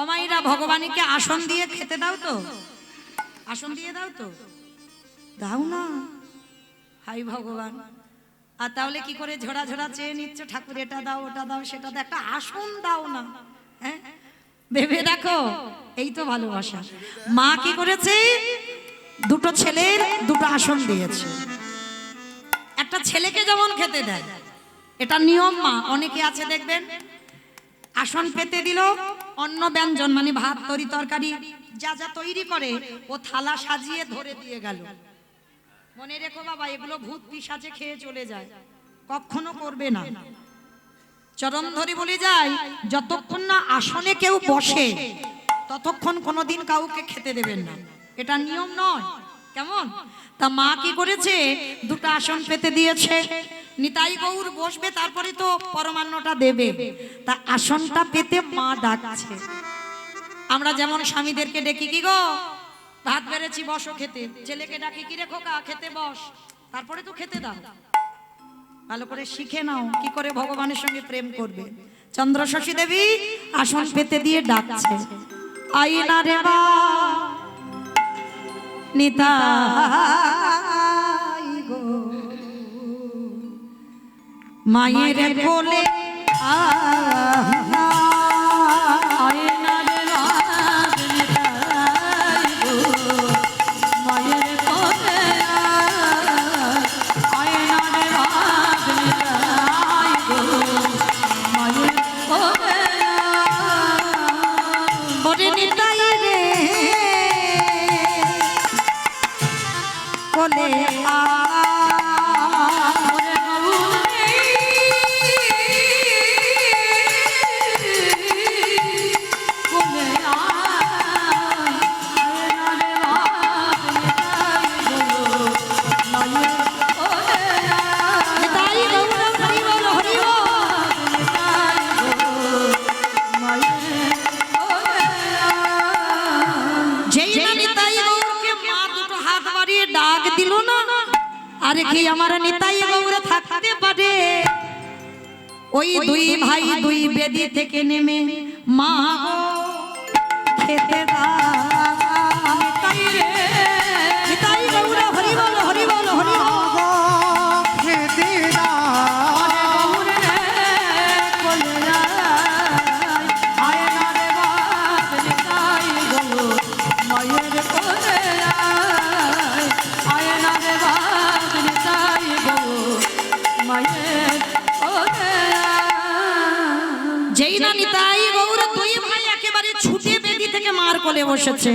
অমাইরা ভগবানকে আসন দিয়ে খেতে দাও তো, আসন দিয়ে দাও তো, দাও না। হাই ভগবান, আর তাহলে কি করে ঝোড়া ঝোড়া চেয়ে নিচ্ছ, ঠাকুর এটা দাও ওটা দাও সেটা দাও, একটা আসন দাও না। হ্যাঁ, ভেবে দেখো, এই তো ভালোবাসা। মা কি করেছে, দুটো ছেলের দুটো আসন দিয়েছে। একটা ছেলেকে যেমন খেতে দেয়, এটা নিয়ম মা। অনেকে আছে দেখবেন, আসন পেতে দিল, অন্ন ব্যঞ্জন মানে ভাত তরি তরকারি যা যা তৈরি করে ও থালা সাজিয়ে ধরে দিয়ে গেল। মনে রেখো বাবা, এগুলো ভূত পিশাচে খেয়ে চলে যায়, কখনো করবে না। চরম ধরি বলে যায়, যতক্ষণ না আসনে কেউ বসে ততক্ষণ কোনোদিন কাউকে খেতে দেবেন না, এটা নিয়ম নয়। কেমন? তা মা কি করেছে, দুটো আসন পেতে দিয়েছে। নিতাই গৌর বসবে, তারপরে তো পরমান্নটা দেবে। তা আসনটা পেতে মা ডাকছে। আমরা যেমন স্বামীদেরকে ডেকে, কি গো ভাত বেড়েছি বসো খেতে, ছেলেকে ডাকি, কি রে খোকা খেতে বস, তারপরে তো খেতে দাও। ভালো করে শিখে নাও কি করে ভগবানের সঙ্গে প্রেম করবে। চন্দ্র শশী দেবী আসন পেতে দিয়ে ডাকছে, আইনা রে বা নিতাই গো, মায়ের কোলে আয়না রে নিতাই গো, মায়ের কোলে আয়না রে নিতাই গো, মায়ের কোলে বড় নিতাই রে কোলে আরে কি আমার নিতাই গৌর থাকতে পারে? ওই দুই ভাই দুই বেদি থেকে নেমে মা খেতে দাও, নিতাই গৌর হরি বল হরি বল হরি বল খেতে দাও, আয়না রে বাপ নিতাই গৌর মায়ের কোলে আয়না রে বাপ নিতাই গৌর মায়ের কোলে। যেই না নিতাই গৌর দুই ভাই একেবারে ছুটে বেদি থেকে মার কোলে বসেছে।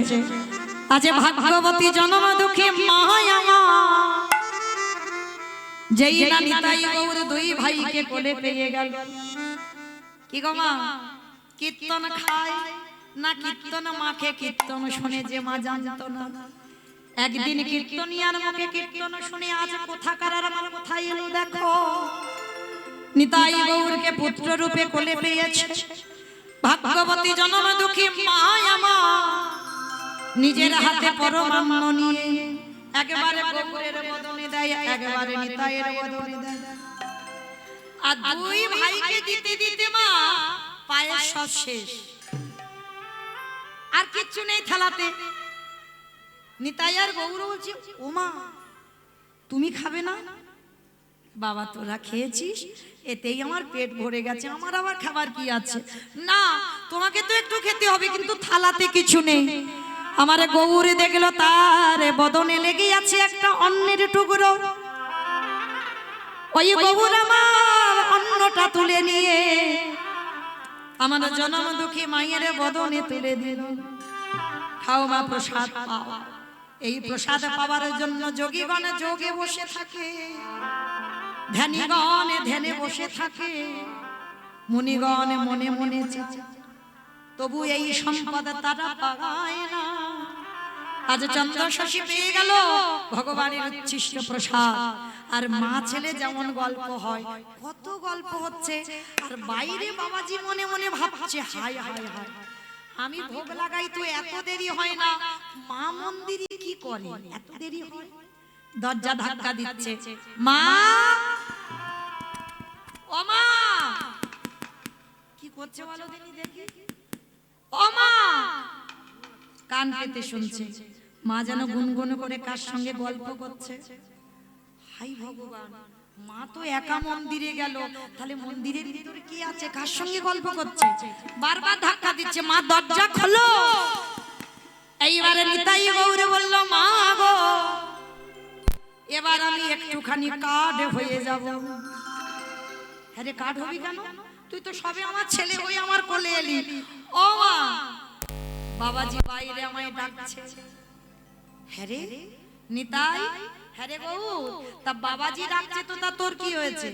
আজ ভাগ্যবতী জনম দুঃখী মায়া মা, যেই না নিতাই গৌর দুই ভাইকে কোলে পেয়ে গেল। কি গো মা, কীর্তন খায় না কীর্তন মাখে, কীর্তন শুনে যে মা জানতো না। একদিন কীর্তনিয়ার মুখে কীর্তন শুনে আজ কোথাকার আর আমার কোথায় এলো দেখো। নিতাই গৌরকে পুত্র রূপে কোলে পেয়েছে ভাগ্যবতী জনম দুঃখী মায়া মা, নিজের হাতে পরমান্ন নিয়ে একবারে গৌরের বদনে দেয়, একবারে নিতাইয়ের বদনে দেয়। আর দুই ভাইকে দিতে দিতে মা পায়ের সব শেষ, আর কিচ্ছু নেই থালাতে। নিতাই আর গৌর বলছি, ও মা তুমি খাবে না? বাবা তোরা খেয়েছিস, এতেই আমার পেট ভরে গেছে, আমার আবার খাবার কি আছে? না তোমাকে তো একটু খেতে হবে, কিন্তু থালাতে কিছু নেই। আমার গৌরে দেখলো তার বদনে লেগে আছে একটা অন্নের টুকরো। ওই গৌর আমার অন্নটা তুলে নিয়ে আমার জনম দুঃখী মায়ের বদনে তুলে দিল। খাও মা প্রসাদ পাও। এই প্রসাদ পাওয়ার জন্য যোগীগণ যোগে বসে থাকে, ধ্যানীগণ ধ্যানে বসে থাকে, মুনিগণ মনে মনে চায়, তবু এই সম্পদ তারা পায় না। আজ চন্দ্র শশী পেয়ে গেল ভগবানের উচ্ছিষ্ট প্রসাদ। আর মা ছেলে যেমন গল্প হয়, কত গল্প হচ্ছে, আর বাইরে বাবাজি মনে মনে ভাবছে, হায় হায় হায় আমি ভোগ লাগাই তো এত দেরি হয় না, মা মন্দিরে কি করে এত দেরি হয়। দরজা ধাক্কা দিচ্ছে, মা ও মা, কি করছে বলো দেখি, ও মা কান পেতে শুনছে। মা যেন গুনগুন করে কার সঙ্গে গল্প করছে। হাই ভগবান, মা তো একা মন্দিরে গেল, তাহলে মন্দিরের ভিতরে কি আছে, কার সঙ্গে গল্প করছে? বারবার ধাক্কা দিচ্ছে, মা দরজা খোলো। এইবারে নিতাই গৌরে বলল, মা গো এবার আমি একটুখানি কাঠ হয়ে যাব। আরে কাঠ হবি কেন? তুই তো সবে আমার ছেলে হয়ে আমার কোলে এলি। ও মা, বাবাজি বাইরে আমায় ডাকছে। হ্যাঁ রে নিতাই, হ্যাঁ রে গৌ, তা বাবাজি ডাকছে তো, তা তোর কি হয়েছে?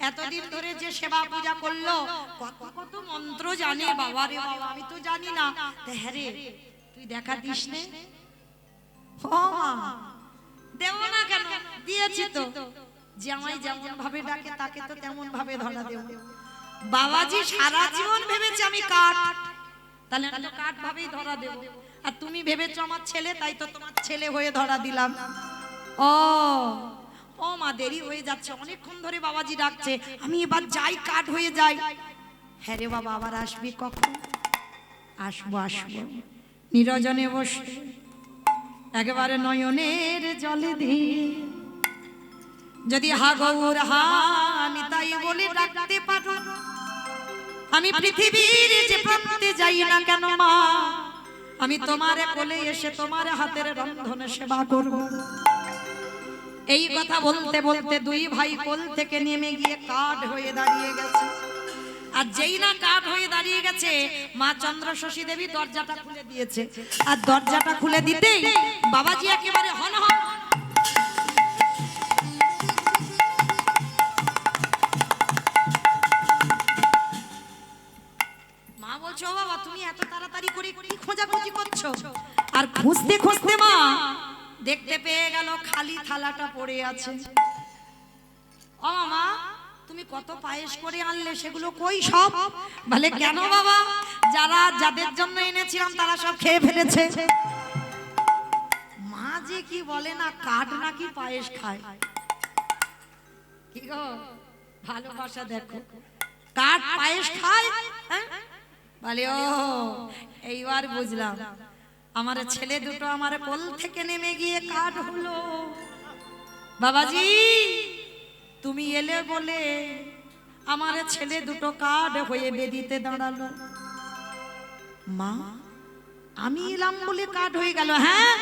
এতদিন ধরে যে সেবা পূজা করলো, কত কত মন্ত্র জানে বাবা রে বাবা, আমি তো জানি না। হ্যাঁ রে, তুই দেখা দিস নে। ও মা, দেব না কেন? দিয়েছি তো। যে আমায় যেমন ভাবে ডাকে তাকে তো তেমন ভাবে ধরা দেব। বাবাজি সারা জীবন ভেবেছে আমি কাঠ, তাহলে আমি তো কাঠ ভাবেই ধরা দেব। আর তুমি ভেবেছো আমার ছেলে, তাই তো তোমার ছেলে হয়ে ধরা দিলাম। ও ও মা, দেরি হয়ে যাচ্ছে, অনেকক্ষণ ধরে বাবাজি ডাকছে, আমি এবার যাই, কাঠ হয়ে যাই। হ্যাঁ রে বাবা, আবার আসবি কখন? আসবো আসবো। নিরজনে বসে একেবারে নয়নের জলে দিয়ে যদি হা গৌর হা নিতাই বলে ডাকতে পারো, আমি পৃথিবীর যে প্রান্তে যাই না কেন মা, আমি তোমার কোলে এসে তোমার হাতের রন্ধনে সেবা করব। এই কথা বলতে বলতে দুই ভাই কোল থেকে নেমে গিয়ে কাঠ হয়ে দাঁড়িয়ে গেছে। আর যেই না কাঠ হয়ে দাঁড়িয়ে গেছে, মা চন্দ্র শশী দেবী দরজাটা খুলে দিয়েছে। আর দরজাটা খুলে দিতেই বাবাজি একেবারে হন হন। মা বলছো, বাবা তুমি এত তাড়াতাড়ি করে কি খোঁজাখুঁজি করছো? আর খুঁজতে খুঁজতে মা দেখতে পেয়ে গেল খালি থালাটা পড়ে আছে। ও মা, তুমি কত পায়েস করে আনলে, সেগুলো কই সব? বলে কেন বাবা, যাদের জন্য এনেছিলাম তারা সব খেয়ে ফেলেছে। মা যে কি বলে না, কাঠ নাকি পায়েস খায়। কি গো, ভালোবাসা দেখো, কাঠ পায়েস খায়। বলে ও, এইবার বুঝলাম, আমার ছেলে দুটো আমার কোল থেকে নেমে গিয়ে কাঠ হলো। বাবাজি তুমি এলে বলে আমার ছেলে দুটো কাঠ হয়ে বেদিতে দাঁড়ালো। মা, আমি এলাম বলে কাঠ হয়ে গেল? হ্যাঁ,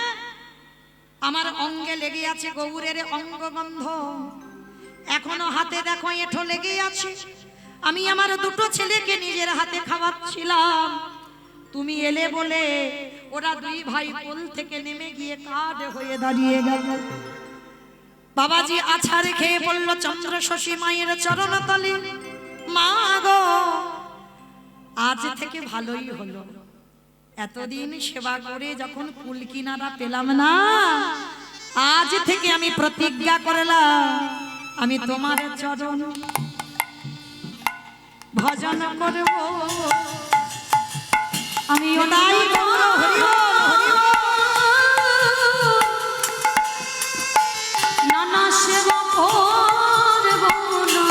আমার অঙ্গে লেগে আছে গৌরের অঙ্গগন্ধ, এখনো হাতে দেখো এঁঠো লেগে আছে। আমি আমার দুটো ছেলেকে নিজের হাতে খাওয়াচ্ছিলাম, তুমি এলে বলে ওরা দুই ভাই কোল থেকে নেমে গিয়ে কাঠ হয়ে দাঁড়িয়ে গেল। বাবাজি আছাড় খেয়ে পড়ল চন্দ্র শশী মায়ের চরণ তলে। মা গো, আজ থেকে ভালোই হলো, এতদিন সেবা করে যখন কুল কিনারা পেলাম না, আজ থেকে আমি প্রতিজ্ঞা করলাম আমি তোমার চরণ ভজন করব। আমি ওটাই করব, হরি বল হরি বল। নানা সেবা করব না,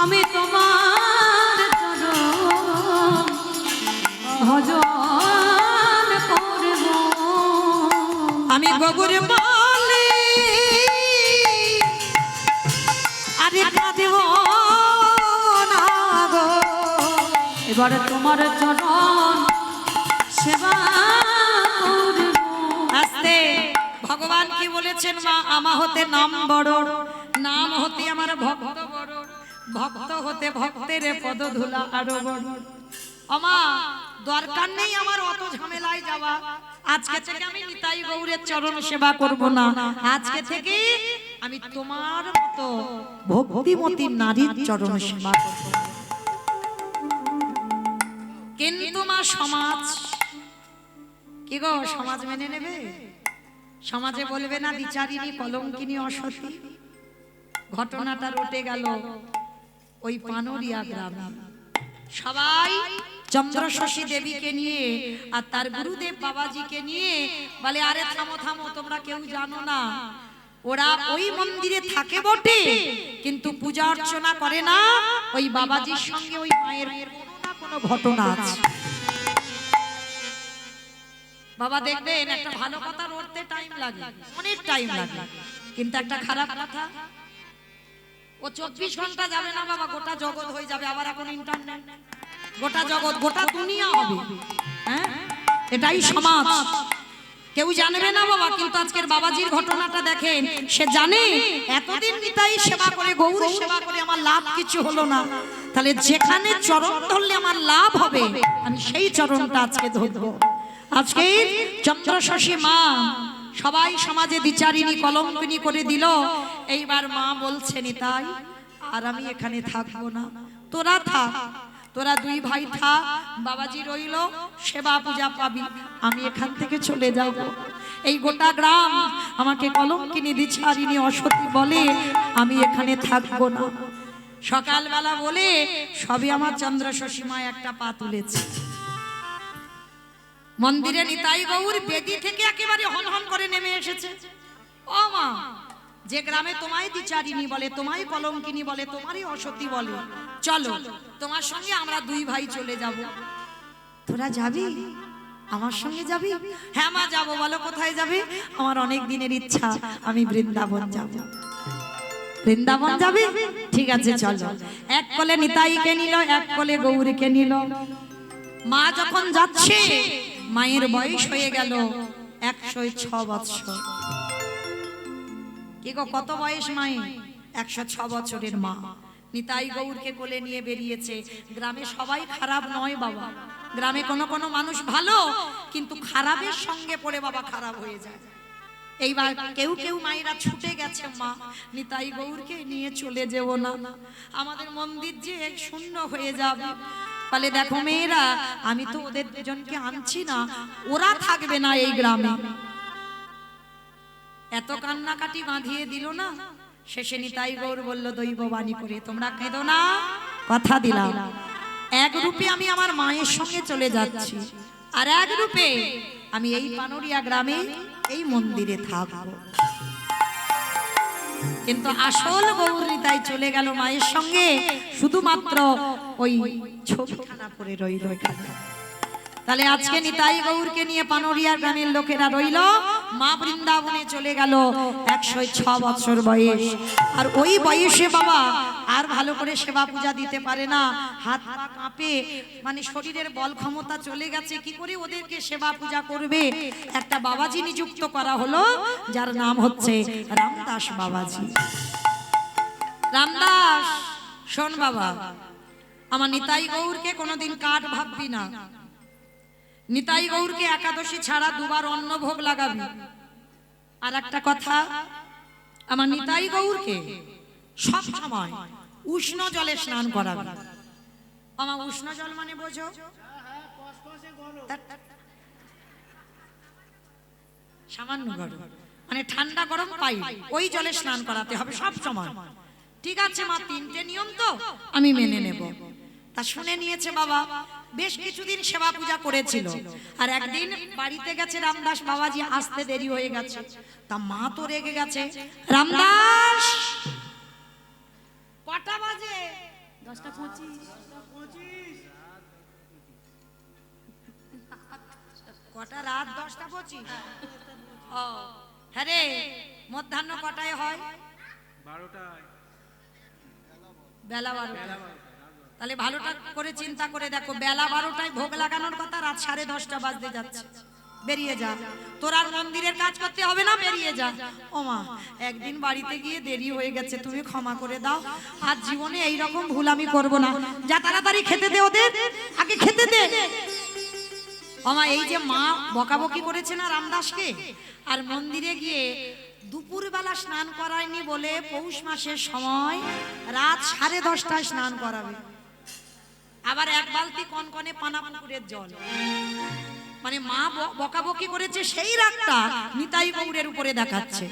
আমি তোমার চরণ ভজন করব। আমি গগুর বলি আরে কাঁদেব না গো, এবারে তোমার চরণ সেবা করব। আস্তে, ভগবান কি বলেছেন? মা আমা হতে নাম বড়, নাম হতে আমার ভক্ত বড়, ভক্ত হতে ভক্তের পদ ধুলা আরো বড়। আমা দরকার নেই আমার অত ঝামেলায় যাওয়া, আজকে থেকে আমি নিতাই গৌরের চরণ সেবা করব না, আজকে থেকে আমি তোমার মতো ভক্তিমতী নারীর চরণ সেবা করব। কিন্তু মা সমাজ কি গো, সমাজ মেনে নেবে? সমাজে বলবে না বিচারিনী কলঙ্কিনী অসতী? ঘটনাটা রটে গেল ওই পানরিয়া গ্রামে। সবাই চন্দ্র শশী দেবীকে নিয়ে আর তার গুরুদেব বাবাজিকে নিয়ে বলে, আরে থামো থামো, তোমরা কেউ জানো না, ওরা ওই মন্দিরে থাকে বটে কিন্তু পূজা অর্চনা করে না। ওই বাবাজির সঙ্গে ওই মায়ের কোনো না কোনো ঘটনা আছে। বাবা দেখবেন একটা ভালো কথা রটতে টাইম লাগে, অনেক টাইম লাগে, কিন্তু একটা খারাপ কথা ও 24 ঘন্টা যাবে না বাবা, গোটা জগৎ হয়ে যাবে। আবার এখন ইন্টারনেট, গোটা জগৎ, গোটা দুনিয়া হবে। হ্যাঁ, এটাই সমাজ। কেউ জানবে না বাবা, কিন্তু আজকের বাবাজির ঘটনাটা দেখেন, সে জানে এতদিন নিতাই সেবা করে, গৌর সেবা করে আমার লাভ কিছু হলো না, তাহলে যেখানে চরণ ধরলে আমার লাভ হবে আমি সেই চরণটা আজকে ধরবো। আজকে চন্দ্রশশী মা সবাই সমাজে দ্বিচারিণী কলঙ্কিনী করে দিল। এইবার মা বলছে নিতাই আর আমি এখানে থাকবো না, তোরা থাক, তোরা দুই ভাই থাক, বাবাজি রইল, সেবা পূজা পাবি, আমি এখান থেকে চলে যাব। এই গোটা গ্রাম আমাকে কলঙ্কিনী দ্বিচারিণী অসতী বলে, আমি এখানে থাকবো না। সকালবেলা বলে সবই আমার চন্দ্রশশী মা একটা পা তুলেছে। মন্দিরে নিতাই গৌর বেদি থেকে একেবারে হনহন করে নেমে এসেছে। ও মা, যে গ্রামে তোমায় দ্বিচারিণী বলে, তোমায় কলঙ্কিনী বলে, তোমারই অসতী বলে, চলো তোমার সঙ্গে আমরা দুই ভাই চলে যাব। তোরা যাবি? আমার সঙ্গে যাবি? হ্যাঁ মা যাবো। বলো কোথায় যাবে? আমার অনেক দিনের ইচ্ছা, আমি বৃন্দাবন যাব। বৃন্দাবন যাবে? ঠিক আছে চলো। এক কোলে নিতাইকে নিল, এক কোলে গৌরীকে নিল। মা যখন যাচ্ছে, মায়ের বয়স হয়ে গেল 106 বছর। কি গো, কত বয়স মায়ের? 106 বছরের মা নিতাই গৌরকে কোলে নিয়ে বেরিয়েছে। গ্রামে সবাই খারাপ নয় বাবা, গ্রামে কোনো কোনো মানুষ ভালো, কিন্তু খারাপের সঙ্গে পড়ে বাবা খারাপ হয়ে যায়। এইবার কেউ কেউ মায়েরা ছুটে গেছে, মা নিতাই গৌরকে নিয়ে চলে যেও না, আমাদের মন্দির যে শূন্য হয়ে যাবে। বলে দেখো মেয়েরা, আমি তো ওদের দুজনকে আনছি না, ওরা থাকবে না এই গ্রামে। এত কান্নাকাটি বাঁধিয়ে দিল না, শেষে নিতাই গৌর বলল দৈব বাণী করে, তোমরা কেঁদো না, কথা দিলাম এক রূপে আমি আমার মায়ের সঙ্গে চলে যাচ্ছি, আর এক রূপে আমি এই পানরিয়া গ্রামে এই মন্দিরে থাকবো। কিন্তু আসল গৌর নিতাই চলে গেল মায়ের সঙ্গে, শুধুমাত্র ওই ছবিখানা পরে রইল এখানে। তাহলে আজকে নিতাই গৌরকে নিয়ে পানরিয়া গ্রামের লোকেরা রইল, মা বৃন্দাবনে চলে গেল 106 বছর বয়স। আর ওই বয়সে বাবা আর ভালো করে সেবা পূজা দিতে পারে না, হাত পা কাঁপে, মানে শরীরের বল ক্ষমতা চলে গেছে। কি করে ওদেরকে সেবা পূজা করবে? একটা বাবাজি নিযুক্ত করা হলো, যার নাম হচ্ছে রামদাস বাবাজি। রামদাস, শোন বাবা, আমার নিতাই গৌরকে কোনোদিন কাঠ ভাববি না। নিতাই গৌরকে একাদশী ছাড়া দুবার অন্ন ভোগ লাগাবি। আর একটা কথা, আমার নিতাই গৌরকে সব সময় উষ্ণ জলে স্নান করাবি। আমার উষ্ণ জল মানে বোঝো? সামান্য গরম, মানে ঠান্ডা গরম পাই, ওই জলে স্নান করাতে হবে সব সময়। ঠিক আছে মা, 3টে নিয়ম তো আমি মেনে নেব। তা শুনে নিয়েছে বাবা, বেশ কিছুদিন সেবা পূজা করেছিল। আর একদিন বাড়িতে গেছে রামদাস বাবাজি, আসতে দেরি হয়ে গেছে। তা মা তো রেগে গেছে, রামদাস কটা বাজে? 10:25। কটা? রাত 10:25। ও হ্যাঁ রে, মধ্যাহ্ন কটায় হয়? 12টায়। বেলা 12টা। তাহলে ভালোটা করে চিন্তা করে দেখো, বেলা 12টায় ভোগ লাগানোর কথা, রাত 10:30 বাজতে যাচ্ছে। বেরিয়ে যা, তোর আর মন্দিরের কাজ করতে হবে না, বেরিয়ে যা। ও মা, একদিন বাড়িতে গিয়ে দেরি হয়ে গেছে, তুমি ক্ষমা করে দাও, আর জীবনে এই রকম ভুল আমি করব না। যা তাড়াতাড়ি খেতে দে ওদের, আগে খেতে দে। ও মা, এই যে মা বকাবকি করেছে না রামদাসকে, আর মন্দিরে গিয়ে দুপুরবেলা স্নান করায়নি বলে পৌষ মাসের সময় রাত 10:30টায় স্নান করাবে। আবার এক বালতি কনকনে পানা পুকুরের জল, মানে মা বকাবকি করেছে, সেই রাগটা নিতাই গৌরের উপরে দেখাচ্ছে।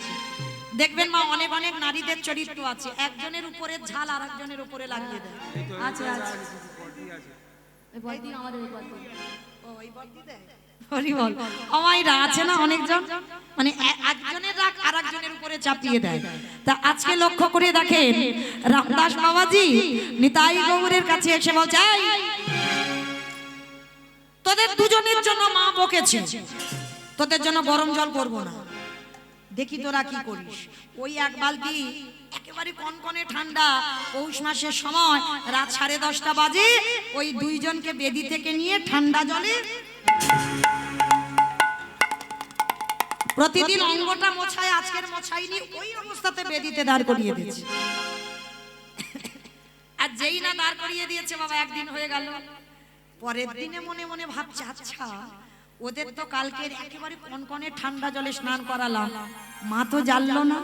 দেখবেন মা, অনেক অনেক নারীদের চরিত্র আছে, একজনের উপরে ঝাল আর একজনের উপরে লাগিয়ে দেয়। আচ্ছা আচ্ছা, অমাইরা আছে না অনেকজন, মানে একজনের রাগ আর একজনের উপরে চাপিয়ে দেয়। তা আজকে লক্ষ্য করে দেখেন, রামদাস বাবাজি নিতাই গৌরের কাছে এসে বলছে, তোদের দুজনের জন্য মা বকেছে, তোদের জন্য গরম জল করব না, দেখি তোরা কি করিস। ওই এক বালতি একেবারে কনকনে ঠান্ডা পৌষ মাসের সময় রাত 10:30 বাজে ওই দুইজনকে বেদি থেকে নিয়ে ঠান্ডা জলে প্রতিদিন অঙ্গটা মোছায়, আজকের মোছাইনি, ওই অবস্থাতে বেদিতে দাঁড় করিয়ে দিয়েছে। আর যেই না দাঁড় করিয়ে দিয়েছে বাবা, একদিন হয়ে গেল, পরের দিনে মনে মনে ভাবছে, আচ্ছা ওদের তো কালকের একেবারে কনকনে ঠান্ডা জলে স্নান করালাম, মা তো জানলো না,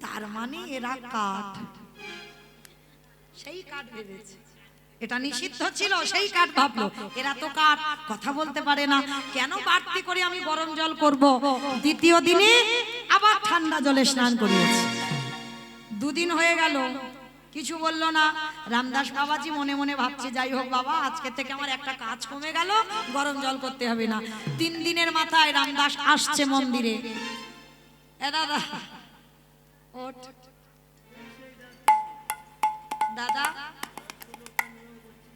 তার মানে এরা কাঠ। সেই কাঠ ভেবেছে, এটা নিষিদ্ধ ছিল, সেই কাঠ ভাবলো এরা তো কাঠ, কথা বলতে পারে না, কেন বাড়তি করে আমি গরম জল করব। দ্বিতীয় দিনে আবার ঠান্ডা জলে স্নান করিয়েছে। দুদিন হয়ে গেল, কিছু বললো না। রামদাস বাবাজি মনে মনে ভাবছে, যাই হোক বাবা, আজকে থেকে আমার একটা কাজ কমে গেল, গরম জল করতে হবে না। 3 দিনের মাথায় রামদাস আসছে মন্দিরে। এ দাদা ওঠ, দাদা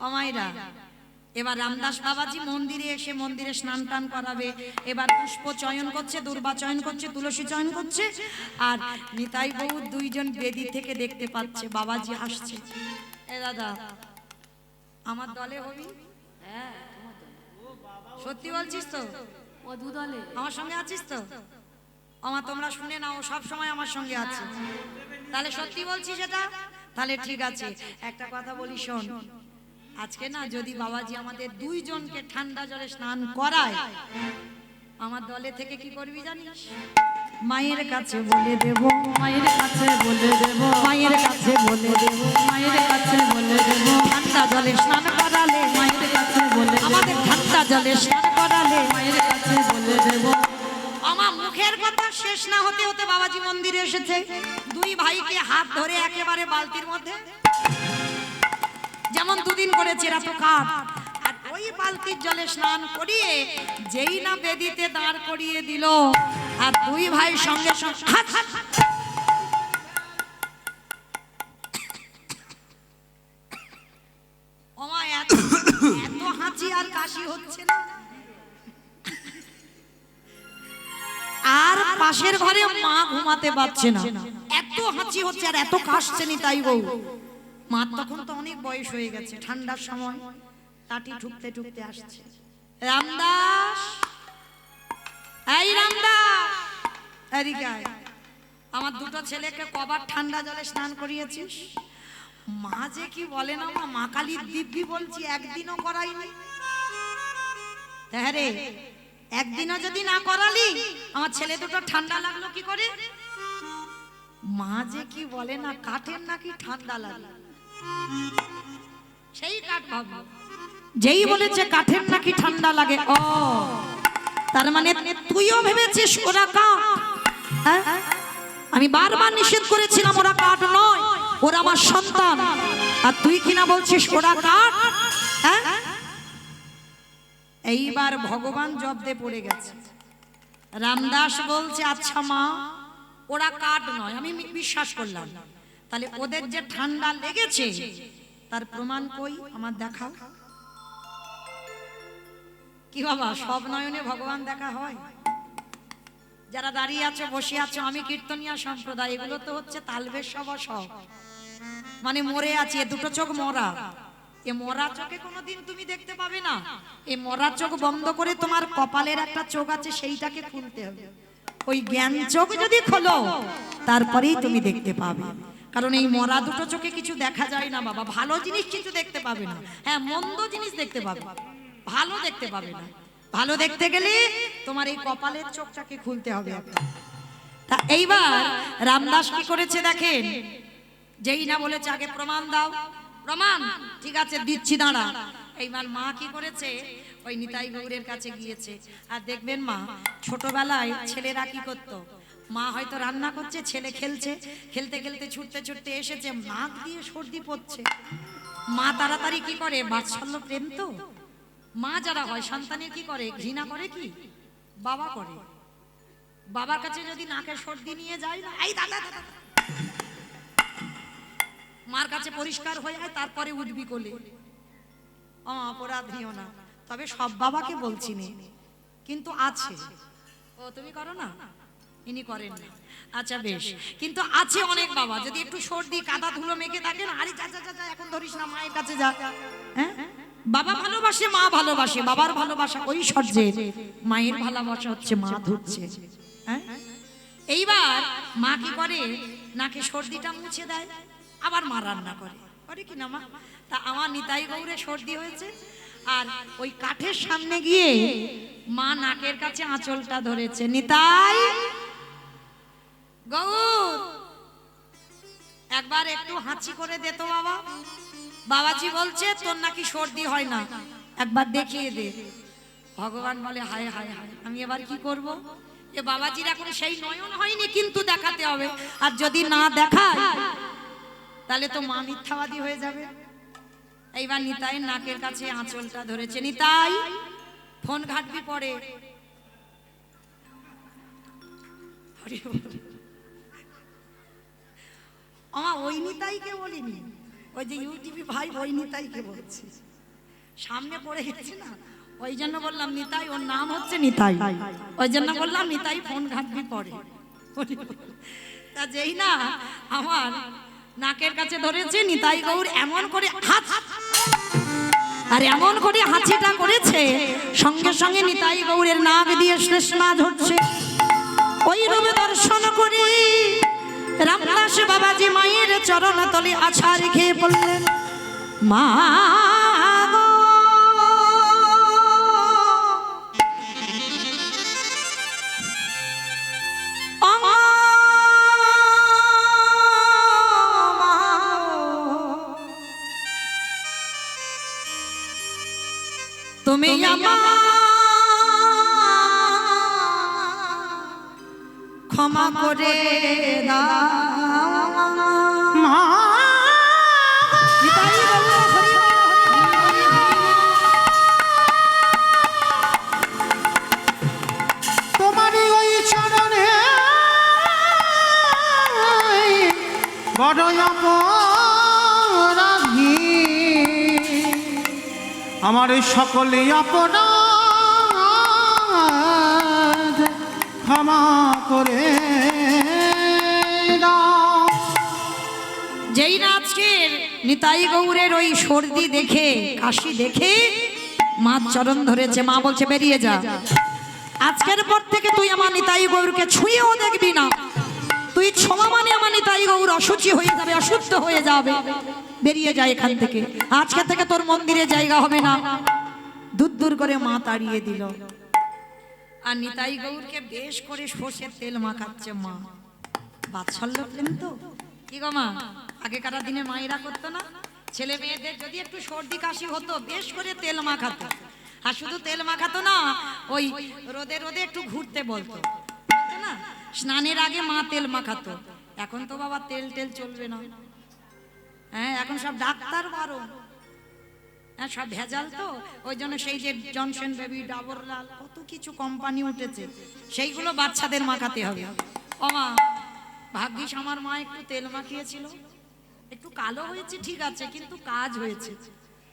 অমাইরা, এবার রামদাস বাবাজি মন্দিরে এসে মন্দিরে স্নান টান করাবে। এবার পুষ্প চয়ন করছে, দুর্বা চয়ন করছে, তুলসী চয়ন করছে, আর নিতাই বউ দুইজন বেদি থেকে দেখতে পাচ্ছে বাবাজি আসছে। এ দাদা আমার দলে হবি? হ্যাঁ, সত্যি বলছিস তো? মধু দলে আমার সঙ্গে আছিস তো? আমার তোমরা শুনে নাও, সব সময় আমার সঙ্গে আছে। তাহলে সত্যি বলছিস এটা? তাহলে ঠিক আছে, একটা কথা বলি শোন, আজকে না যদি বাবাজি আমাদের দুইজনকে ঠান্ডা জলে স্নান করায়, আমার দলে থেকে কি করবি জানিস? মায়ের কাছে বলে দেব, মায়ের কাছে বলে দেব, মায়ের কাছে বলে দেব, মায়ের কাছে বলে দেব, ঠান্ডা জলে স্নান করালে, মায়ের কাছে বলে দেব, আমাদের ঠান্ডা জলে স্নান করালে। মায়ের কাছে বলে দেব। আমার মুখের কথা শেষ না হতে হতে বাবাজি মন্দিরে এসেছে। দুই ভাইকে হাত ধরে একেবারে বালতির মধ্যে, যেমন দুদিন করেছে এরা তো কাঠ, আর ওই বালতির জলে স্নান করিয়ে যেই না বেদিতে দাঁড় করিয়ে দিল, আর দুই ভাই সঙ্গে সঙ্গে হাত হাত ওমা, এত এত হাঁচি আর কাশি হচ্ছে না। আর পাশের ঘরে মা ঘুমাতে পারছে না, এত হাঁচি হচ্ছে আর এত কাশছে নিতাই বউ। মা তখন তো অনেক বয়স হয়ে গেছে, ঠান্ডার সময় টাটি ঠুকতে ঠুকতে আসছে। রামদাস, এই রামদাস, এদিকে আয়। আমার দুটো ছেলেকে কবার ঠান্ডা জলে স্নান করিয়েছিস? মা যে কি বলে না, মা কালীর দিব্যি বলছি, একদিনও করাইনি। হ্যাঁ রে, একদিনও যদি না করালি, আমার ছেলে দুটো ঠান্ডা লাগলো কি করে? মা যে কি বলে না, কাঠের নাকি ঠান্ডা লাগে, সেই কাঠ ভাবলো। যেই বলেছে কাঠের নাকি ঠান্ডা লাগে, ও তার মানে তুইও ভেবেছিস ওরা কাঠ? হ্যাঁ? আমি বারবার নিষেধ করেছিলাম ওরা কাঠ নয়, ওরা আমার সন্তান, আর তুই কিনা বলছিস ওরা কাঠ? হ্যাঁ? এইবার ভগবান জব্দে পড়ে গেছে। রামদাস বলছে, আচ্ছা মা, ওরা কাঠ নয়, আমি বিশ্বাস করলাম, তাহলে ওদের যে ঠান্ডা লেগেছে তার প্রমাণ কই, আমার দেখাও। কি বাবা, সব নয়নে ভগবান দেখা হয়? যারা দাঁড়িয়ে আছো, বসে আছো, আমি কীর্তনিয়া সম্প্রদায়, এগুলো তো হচ্ছে তালবেশ সব, মানে মরে আছে, দুটো চোখ মরা। এ মরা চোখে কোনোদিন তুমি দেখতে পাবে না। এই মরা চোখ বন্ধ করে তোমার কপালের একটা চোখ আছে, সেইটাকে খুলতে হবে। ওই জ্ঞান চোখ যদি খোলো, তারপরেই তুমি দেখতে পাবে। কারণ এই মরা দুটো চোখে কিছু দেখা যায় না বাবা, ভালো জিনিস কিছু দেখতে পাবে না। হ্যাঁ, মন্দ জিনিস দেখতে পাবে, ভালো দেখতে পাবে না। ভালো দেখতে গেলে তোমার এই কপালের চোখটাকে খুলতে হবে। তা এইবার রামদাস কি করেছে দেখেন, যেই না বলেছে আগে প্রমাণ দাও, প্রমাণ ঠিক আছে দিচ্ছি, দাঁড়া। এইবার মা কি করেছে, ওই নিতাই গৌরের কাছে গিয়েছে। আর দেখবেন মা, ছোটবেলায় ছেলেরা কি করতো, মা হয়তো রান্না করছে, ছেলে খেলছে, খেলতে খেলতে ছুটতে ছুটতে এসেছে, নাক দিয়ে সর্দি পড়ছে, মা তাড়াতাড়ি কি করে, বাৎসল্য প্রেম তো, মা যারা হয় সন্তানের কি করে, ঘৃণা করে কি বাবা করে। বাবার কাছে যদি নাকে সর্দি নিয়ে যায় না, এই দাদা দাদা, মার কাছে পরিষ্কার হয়ে যায়, তারপরে উঠবি কোলে। অপরাধ নিও না, তবে সব বাবাকে বলছি না, কিন্তু আছে ও তুমি করো না, ইনি করেন না। আচ্ছা বেশ, কিন্তু আছে অনেক বাবা যদি একটু সর্দি কাদা ধুলো মেখে থাকেন, আরে যা যা যা এখন ধরিস না, মায়ের কাছে যা। হ্যাঁ, বাবা ভালোবাসে, মা ভালোবাসে, বাবার ভালোবাসা ওই সর্যে, মায়ের ভালোবাসা হচ্ছে মা ধুচ্ছে। হ্যাঁ, এইবার মা কি করে, নাকে সর্দিটা মুছে দেয়, আবার মা রান্না করে, করে কি না মা? তা আমার নিতাই গৌরে সর্দি হয়েছে, আর ওই কাঠের সামনে গিয়ে মা নাকের কাছে আঁচলটা ধরেছে, নিতাই গৌর একবার একটু হাঁচি করে দে তো বাবা। বাবাজি বলছে তোর নাকি সর্দি হয় না, একবার দেখিয়ে দে। ভগবান বলে হায় হায় হায়, আমি এবার কি করব? এ বাবাজির এখন সেই নয়ন হয়নি, কিন্তু দেখাতে হবে, আর যদি না দেখায় তাহলে তো মা মিথ্যাবাদী হয়ে যাবে। এইবার নিতাই নাকের কাছে আঁচলটা ধরেছে, নিতাই ফোন ঘাটবি পরে। আমার ওই নিতাইকে বলিনি, ওই যে ইউটিউবে ভাই ওই নিতাইকে বলছি, সামনে পড়ে গেছে না, ওই জন্য বললাম নিতাই, ওর নাম হচ্ছে নিতাই, ওই জন্য বললাম নিতাই ফোন ঘাটবি পরে। তা যেই না আমার নাকের কাছে ধরেছে, নিতাই গৌর এমন করে হাত, আর এমন করে হাঁচিটা করেছে, সঙ্গে সঙ্গে নিতাই গৌরের নাক দিয়ে শ্লেষ্মা ঝরছে। ওই রূপে দর্শন করে রামদাস বাবাজি মায়ের চরণ তলে আছাড় রেখে বললেন, মা গো, ও মা, তুমি আমার ক্ষমা করে দাও মা। তোমারই ওই চরণে বড় অপরাধী, আমার এই সকলে অপরাধ ক্ষমা করে দাও। যেই না আজকের নিতাই গৌরের ওই সর্দি দেখে, কাশি দেখে মা চরণ ধরেছে, মা বলছে বেরিয়ে যা, আজকের পর থেকে তুই আমার নিতাই গৌরকে ছুঁয়েও দেখবি না, তুই ছোঁয়া মানে আমার নিতাই গৌর অসুচি হয়ে যাবে, অশুদ্ধ হয়ে যাবে, বেরিয়ে যায় এখান থেকে, আজকে থেকে তোর মন্দিরে জায়গা হবে না। দূর দূর করে মা তাড়িয়ে দিল, আর নিতাই গৌরকে বেশ করে সর্ষের তেল মাখাচ্ছে মা। বাৎসল্য প্রেম তো, কি গো মা, আগেকার দিনে মায়েরা করতো না, ছেলে মেয়েদের যদি একটু সর্দি কাশি হতো বেশ করে তেল মাখাতো, আর শুধু তেল মাখাতো না, ওই রোদে রোদে একটু ঘুরতে বলতো, বলতো না, স্নানের আগে মা তেল মাখাতো। এখন তো বাবা তেল টেল চলবে না, হ্যাঁ এখন সব ডাক্তার বারণ, হ্যাঁ সব ভেজাল তো, ওই জন্য সেই যে জনসন বেবি, ডাবর লাল, কত কিছু কোম্পানি উঠেছে, সেইগুলো বাচ্চাদের মাখাতে হবে। ও মা, ভাগ্যিস আমার মা একটু তেল মাখিয়েছিল, একটু কালো হয়েছে ঠিক আছে, কিন্তু কাজ হয়েছে।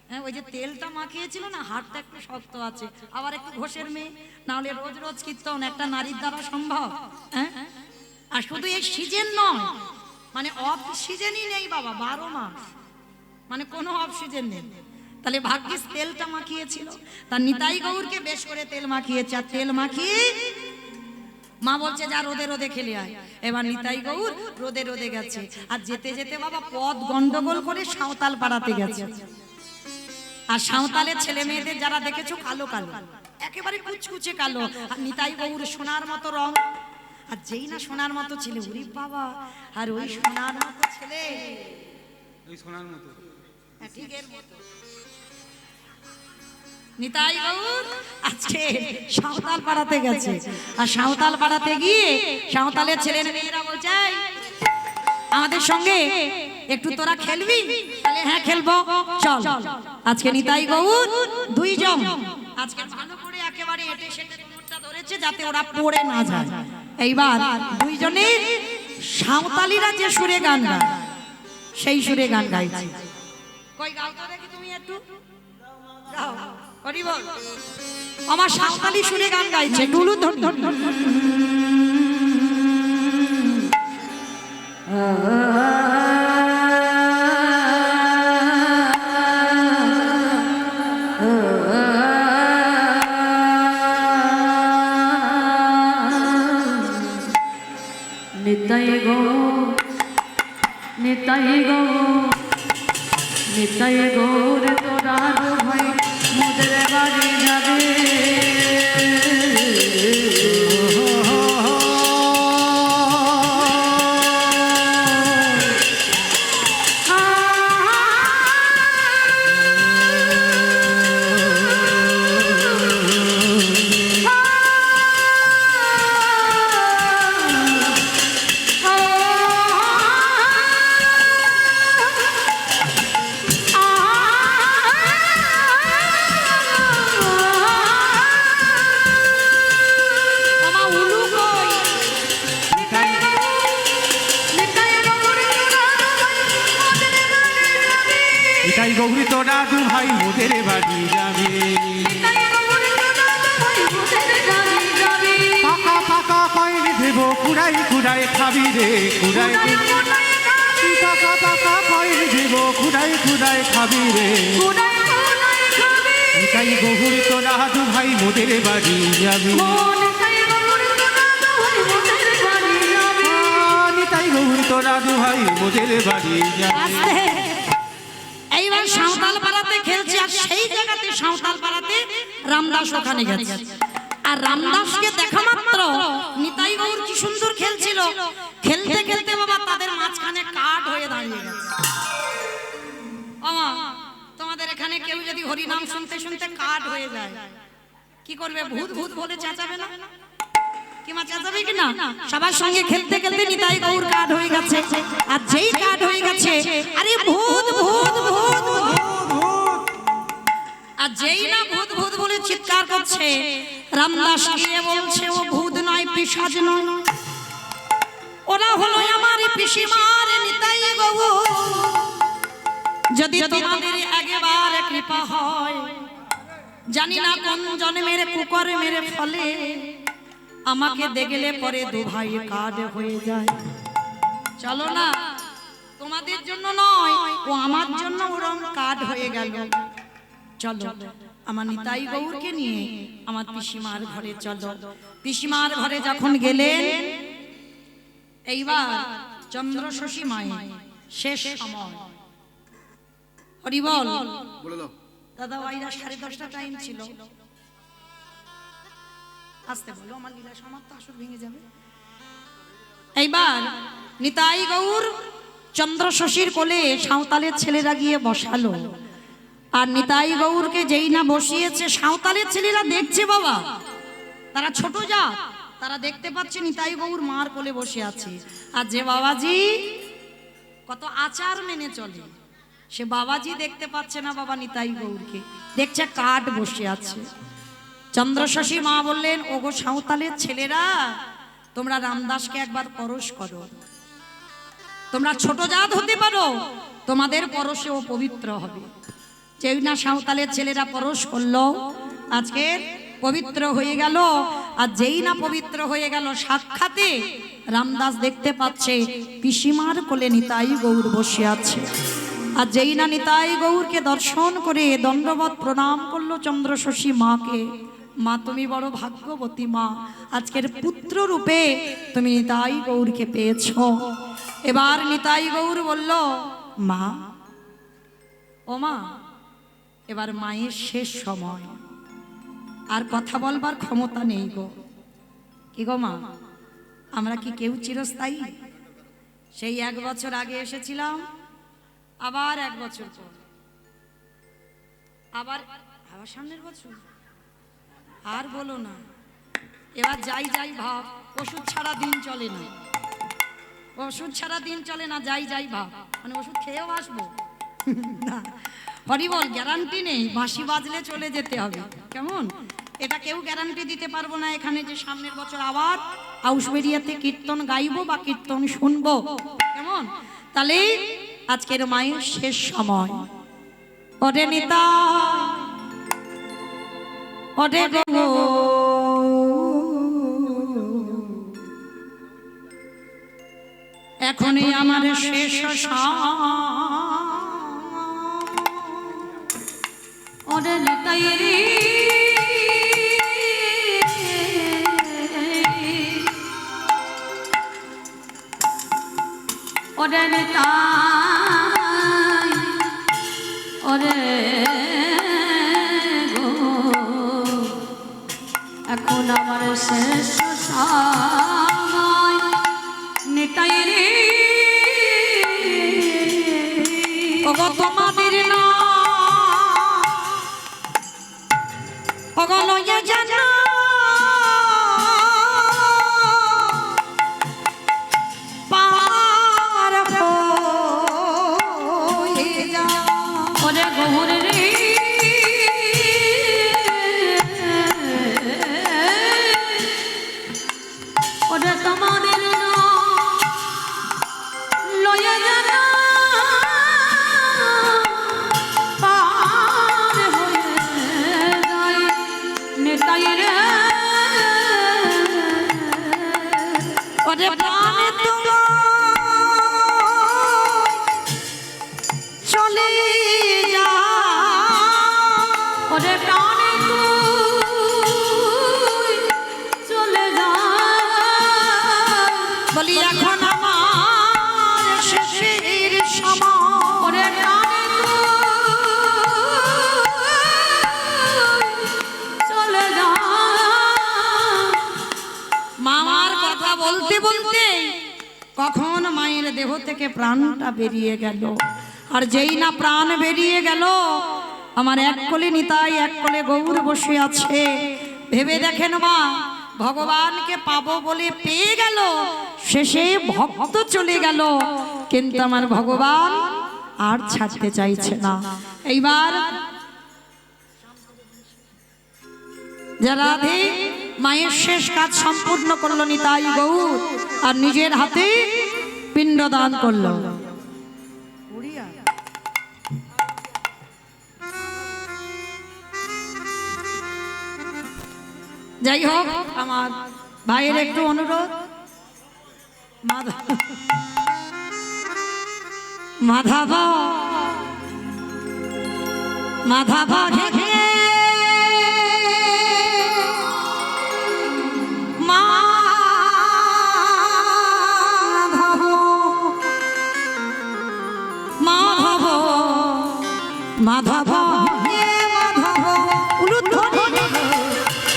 হ্যাঁ ওই যে তেলটা মাখিয়েছিল না, হাতটা একটু শক্ত আছে, আবার একটু ঘষের মেয়ে, না হলে রোজ রোজ কীর্তন একটা নারীর দ্বারা সম্ভব? হ্যাঁ, আর শুধু এই সিজন নয়, মানে অফ সিজনই নেই বাবা, 12 মাস, মানে কোনো অফ সিজন নেই। তাহলে ভাগ্যিস তেলটা মাখিয়েছিল, তার নিতাই গৌরকে বেশ করে তেল মাখিয়েছে, আর তেল মাখিয়ে মা বলছে যা রোদে রোদে খেলে আয়। এবার নিতাই গৌর রোদে রোদে গেছে, আর যেতে যেতে বাবা পথ গন্ডগোল করে সাঁওতাল পাড়াতে গেছে, আর সাঁওতালের ছেলে মেয়েদের যারা দেখেছো কালো কালো, একেবারে কুচকুচে কালো, আর নিতাই গৌর সোনার মতো রং, আর যেই না সোনার মতো ছেলে, ওরে বাবা, আর ওই সোনার মতো ছেলে, ওই সোনার মতো, ঠিক এর মতো নিতাই গৌর আজকে সাঁওতাল পাড়াতে গেছে, আর সাঁওতাল পাড়াতে গিয়ে সাঁওতালের ছেলের মেয়েরা বলছে আমাদের সঙ্গে একটু তোরা খেলবি? তাহলে হ্যাঁ খেলবো, চল। আজকে নিতাই গৌর দুইজন আজকে ভালো করে একেবারে এটে সেটে কোমরটা ধরেছে যাতে ওরা পড়ে না যায়। এইবার দুইজনে সাঁওতালিরা যে সুরে গান গায় সেই সুরে গান গাইছে। কই গাও তো দেখি তুমি একটু গাও, হরি বল। আমার সাঁওতালি সুরে গান গাইছে টুলু ধর ধর ধর ধর। নিতাই গো নিতাই গো নিতাই গৌর তোরা ভাই মোদের বাড়ি যাবে আমার উলু কই? এটাই গৌরী তোরা দু ভাই মোদের বাড়ি যাবে পাকা পাকা কয়েন দেব কুড়াই কুড়াই খাবি রে কুড়াই পাকা পাকা কয়েন দেব কুড়াই কুড়াই খাবি রে এটাই গৌরী তোরা দু ভাই মোদের বাড়ি যাবে নিতাই গৌরী তোরা দু ভাই মোদের বাড়ি যাবে আস্তে। এইবার সাঁওতাল পাড়াতে খেলছে আর সেই জায়গাতে সাঁওতাল পাড়াতে রামদাস ওখানে গেছে আর রামদাসকে দেখা মাত্র নিতাই গৌর কি সুন্দর খেলছিল খেলতে খেলতে বাবা তাদের মাঝখানে কাঠ হয়ে দাঁড়িয়ে গেছে আমা তোমাদের এখানে কেউ যদি হরি নাম শুনতে শুনতে কাঠ হয়ে যায় কি করবে ভূত ভূত বলে চেঁচাবে না কি মা চেঁচাবে কি না সবার সঙ্গে খেলতে খেলতে নিতাই গৌর কাঠ হয়ে গেছে আর যেই কাঠ হয়ে গেছে আরে ভূত ভূত ভূত ভূত আর যেই না ভূত ভূত বলে চিৎকার করছে রামদাস গিয়ে বলছে ও ভূত নয় পিশাচ নয় ওরা হলো আমার পিসিমার নিতাই গৌর যদি তোমাদের একবার কৃপা হয় জানি না কোন জন্মের কুকর্মের ফলে আমাকে দেখলে পরে দু ভাই কাঠ হয়ে যায় চলো না তোমাদের জন্য নয় ও আমার জন্য ওরম কাঠ হয়ে গেল চলো আমার নিতাই গৌরকে নিয়ে আমার পিসিমার ঘরে চলো পিসিমার ঘরে যখন গেলেন এইবার চন্দ্র শশী মায়ে শেষ সময় হরি বল দাদা ওইরা 10:30 টাইম ছিল আসতে বলো আমার লীলা সমাপ্ত আসর ভেঙে যাবে এইবার নিতাই গৌর চন্দ্র শশীর কোলে সাঁওতালের ছেলেরা গিয়ে বসালো আর নিতাই গৌরকে যেই না বসিয়েছে সাঁওতালের ছেলেরা দেখছে বাবা তারা ছোট জাত তারা দেখতে পাচ্ছে নিতাই গৌর মার কোলে বসে আছে আর যে বাবাজি কত আচার মেনে চলে সে বাবাজি দেখতে পাচ্ছে না বাবা নিতাই গৌরকে দেখছে কাঠ বসে আছে চন্দ্র শশী মা বললেন ওগো সাঁওতালের ছেলেরা তোমরা রামদাসকে একবার পরশ করো তোমরা ছোট জাত হতে পারো তোমাদের পরশে ও পবিত্র হবে যেই না সাঁওতালের ছেলেরা পরশ করলো আজকে পবিত্র হয়ে গেল আর যেই না পবিত্র হয়ে গেল সাক্ষাতে রামদাস দেখতে পাচ্ছে পিসিমার কোলে নিতাই গৌর বসে আছে আর যেই না নিতাই গৌরকে দর্শন করে দণ্ডবত প্রণাম করলো চন্দ্র শশী মাকে মা তুমি বড় ভাগ্যবতী মা আজকের পুত্র রূপে তুমি নিতাই গৌরকে পেয়েছো এবার নিতাই গৌর বলল মা ও মা এবার মায়ের শেষ সময় আর কথা বলবার ক্ষমতা নেই গো কি গো মা আমরা কি কেউ চিরস্থায়ী সেই 1 বছর আগে এসেছিলাম আবার 1 বছর পর আবার আবার সামনের বছর আর বলো না এবার যাই যাই ভাব ওষুধ ছাড়া দিন চলে না ওষুধ ছাড়া দিন চলে না যাই যাই ভাব মানে ওষুধ খেয়েও আসবো না হরি বল গ্যারান্টি নেই বাঁশি বাজলে চলে যেতে হবে কেমন এটা কেউ গ্যারান্টি দিতে পারবো না এখানে যে সামনের বছর আবার আউসবেরিয়াতে কীর্তন গাইবো বা কীর্তন শুনবো কেমন তাহলে আজকের মায়ের শেষ সময় ওরে নিতাই ওরে গো এখনই আমার শেষ ওরে নিতাই রে ওরে নিতাই ওরে গো এখন আমার শেষ সময় নিতাই রে ওগো তোমাদের না ওগো লইয়া জানা পার হয়ে যা ওরে গৌর রে ওরে তোমাদের লয়ে জানা পার হয়ে যায় নেতাই রে ওরে প্রাণে তোমার চলে যা ওরে প্রাণে তুই চলে যা বলি এখন আমার শেষের সময় ওরে প্রাণে তুই চলে যা মামার কথা বলতে বলতে কখন মায়ের দেহ থেকে প্রাণটা বেরিয়ে গেল আর যেই না প্রাণ বেরিয়ে গেল আমার এক কোলে নিতাই এক কোলে গৌর বসে আছে ভেবে দেখেন মা ভগবানকে পাবো বলে পেয়ে গেল শেষে ভক্ত চলে গেল কিন্তু আমার ভগবান আর ছাড়তে চাইছে না এইবার যারা মায়ের শেষ কাজ সম্পূর্ণ করলো নিতাই গৌর আর নিজের হাতে পিণ্ডদান করলো যাই হোক আমার ভাইয়ের একটু অনুরোধ মাধব মাধব ঘেঘে মাধব মাধব হে মাধব উলুধ্বনি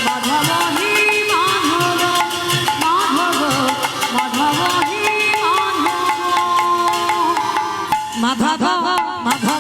মাধব হি মাধব মাধব মাধব হি মাধব মাধব মাধব